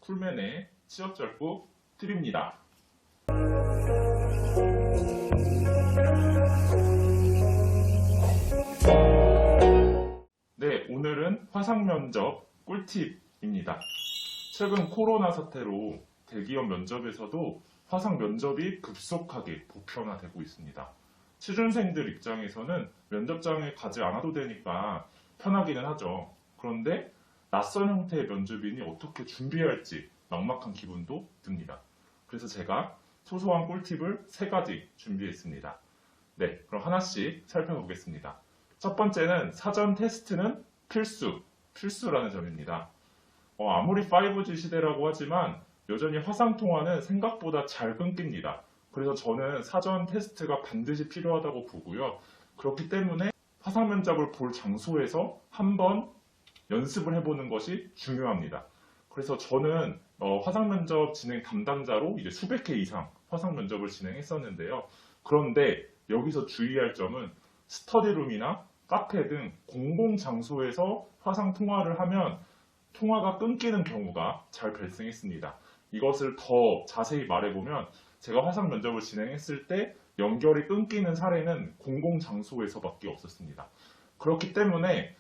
풀맨의 취업절구 팁입니다. 네, 오늘은 화상면접 꿀팁입니다. 최근 코로나 사태로 대기업 면접에서도 화상면접이 급속하게 보편화되고 있습니다. 취준생들 입장에서는 면접장에 가지 않아도 되니까 편하기는 하죠. 그런데 낯선 형태의 면접이니 어떻게 준비해야 할지 막막한 기분도 듭니다. 그래서 제가 소소한 꿀팁을 3가지 준비했습니다. 네, 그럼 하나씩 살펴보겠습니다. 첫 번째는 사전 테스트는 필수라는 점입니다. 아무리 5G 시대라고 하지만 여전히 화상통화는 생각보다 잘 끊깁니다. 그래서 저는 사전 테스트가 반드시 필요하다고 보고요. 그렇기 때문에 화상면접을 볼 장소에서 한번 연습을 해보는 것이 중요합니다. 그래서 저는 화상면접 진행 담당자로 이제 수백 회 이상 화상면접을 진행했었는데요. 그런데 여기서 주의할 점은 스터디룸이나 카페 등 공공장소에서 화상통화를 하면 통화가 끊기는 경우가 잘 발생했습니다. 이것을 더 자세히 말해보면 제가 화상면접을 진행했을 때 연결이 끊기는 사례는 공공장소에서밖에 없었습니다. 그렇기 때문에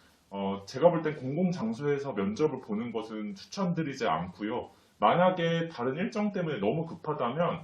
제가 볼 땐 공공장소에서 면접을 보는 것은 추천드리지 않고요. 만약에 다른 일정 때문에 너무 급하다면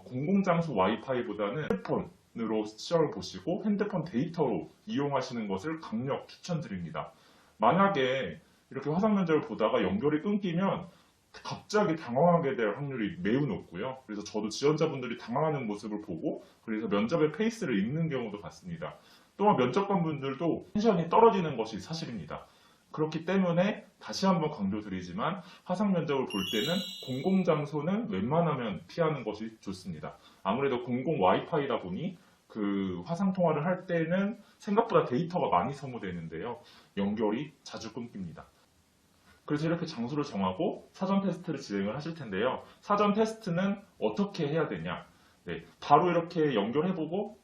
공공장소 와이파이보다는 핸드폰으로 시험을 보시고 핸드폰 데이터로 이용하시는 것을 강력 추천드립니다. 만약에 이렇게 화상면접을 보다가 연결이 끊기면 갑자기 당황하게 될 확률이 매우 높고요. 그래서 저도 지원자분들이 당황하는 모습을 보고 그래서 면접의 페이스를 읽는 경우도 봤습니다. 또한 면접관분들도 텐션이 떨어지는 것이 사실입니다. 그렇기 때문에 다시 한번 강조드리지만 화상면접을 볼 때는 공공장소는 웬만하면 피하는 것이 좋습니다. 아무래도 공공 와이파이다 보니 그 화상통화를 할 때는 생각보다 데이터가 많이 소모되는데요. 연결이 자주 끊깁니다. 그래서 이렇게 장소를 정하고 사전 테스트를 진행을 하실 텐데요. 사전 테스트는 어떻게 해야 되냐? 네, 바로 이렇게 연결해보고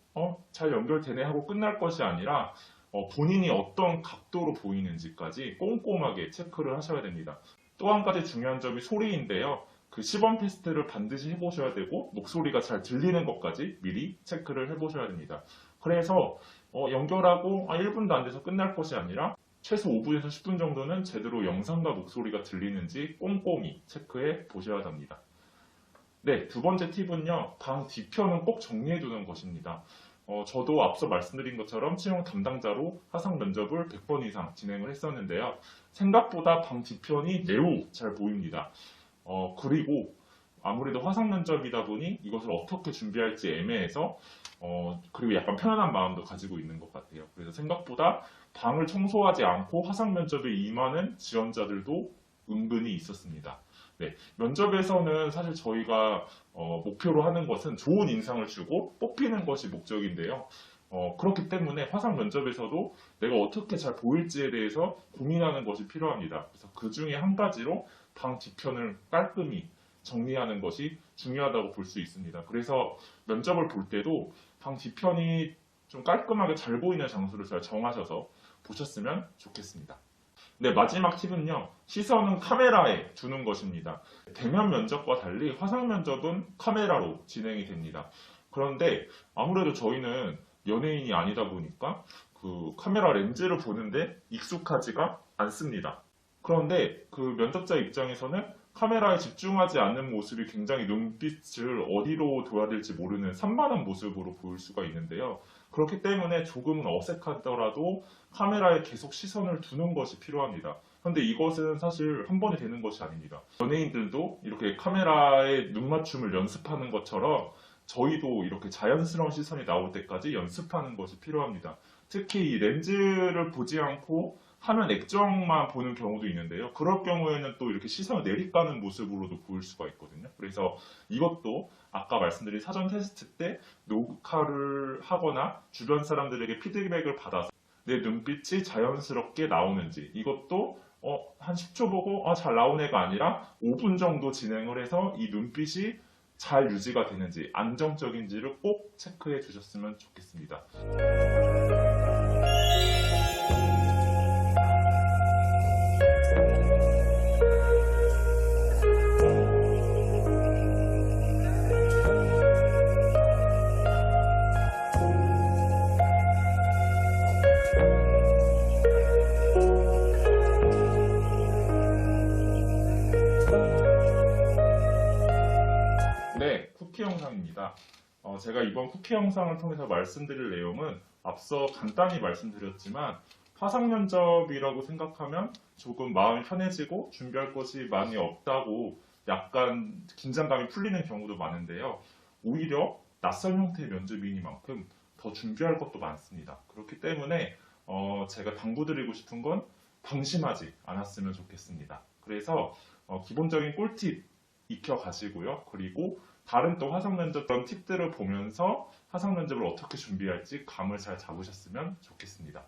잘 연결되네 하고 끝날 것이 아니라 본인이 어떤 각도로 보이는지까지 꼼꼼하게 체크를 하셔야 됩니다. 또 한 가지 중요한 점이 소리인데요. 그 시범 테스트를 반드시 해보셔야 되고 목소리가 잘 들리는 것까지 미리 체크를 해보셔야 됩니다. 그래서 연결하고 1분도 안 돼서 끝날 것이 아니라 최소 5분에서 10분 정도는 제대로 영상과 목소리가 들리는지 꼼꼼히 체크해 보셔야 합니다. 네, 두 번째 팁은요. 방 뒤편은 꼭 정리해 두는 것입니다. 저도 앞서 말씀드린 것처럼 채용 담당자로 화상 면접을 100번 이상 진행을 했었는데요. 생각보다 방 뒤편이 매우 잘 보입니다. 그리고 아무래도 화상 면접이다 보니 이것을 어떻게 준비할지 애매해서 그리고 약간 편안한 마음도 가지고 있는 것 같아요. 그래서 생각보다 방을 청소하지 않고 화상 면접에 임하는 지원자들도 은근히 있었습니다. 네, 면접에서는 사실 저희가 목표로 하는 것은 좋은 인상을 주고 뽑히는 것이 목적인데요. 그렇기 때문에 화상 면접에서도 내가 어떻게 잘 보일지에 대해서 고민하는 것이 필요합니다. 그래서 그 중에 한 가지로 방 뒤편을 깔끔히 정리하는 것이 중요하다고 볼 수 있습니다. 그래서 면접을 볼 때도 방 뒤편이 좀 깔끔하게 잘 보이는 장소를 잘 정하셔서 보셨으면 좋겠습니다. 네, 마지막 팁은요. 시선은 카메라에 두는 것입니다. 대면 면접과 달리 화상 면접은 카메라로 진행이 됩니다. 그런데 아무래도 저희는 연예인이 아니다 보니까 그 카메라 렌즈를 보는데 익숙하지가 않습니다. 그런데 그 면접자 입장에서는 카메라에 집중하지 않는 모습이 굉장히 눈빛을 어디로 둬야 될지 모르는 산만한 모습으로 보일 수가 있는데요. 그렇기 때문에 조금은 어색하더라도 카메라에 계속 시선을 두는 것이 필요합니다. 그런데 이것은 사실 한 번에 되는 것이 아닙니다. 연예인들도 이렇게 카메라에 눈 맞춤을 연습하는 것처럼 저희도 이렇게 자연스러운 시선이 나올 때까지 연습하는 것이 필요합니다. 특히 이 렌즈를 보지 않고 화면 액정만 보는 경우도 있는데요. 그럴 경우에는 또 이렇게 시선을 내리까는 모습으로도 보일 수가 있거든요. 그래서 이것도 아까 말씀드린 사전 테스트 때 녹화를 하거나 주변 사람들에게 피드백을 받아서 내 눈빛이 자연스럽게 나오는지 이것도 한 10초 보고 잘 나오네가 아니라 5분 정도 진행을 해서 이 눈빛이 잘 유지가 되는지 안정적인지를 꼭 체크해 주셨으면 좋겠습니다. 영상입니다. 제가 이번 쿠키 영상을 통해서 말씀드릴 내용은 앞서 간단히 말씀드렸지만 화상 면접이라고 생각하면 조금 마음이 편해지고 준비할 것이 많이 없다고 약간 긴장감이 풀리는 경우도 많은데요. 오히려 낯선 형태의 면접이니만큼 더 준비할 것도 많습니다. 그렇기 때문에 제가 당부드리고 싶은 건 방심하지 않았으면 좋겠습니다. 그래서 기본적인 꿀팁 익혀 가시고요. 그리고 다른 또 화상 면접 팁들을 보면서 화상 면접을 어떻게 준비할지 감을 잘 잡으셨으면 좋겠습니다.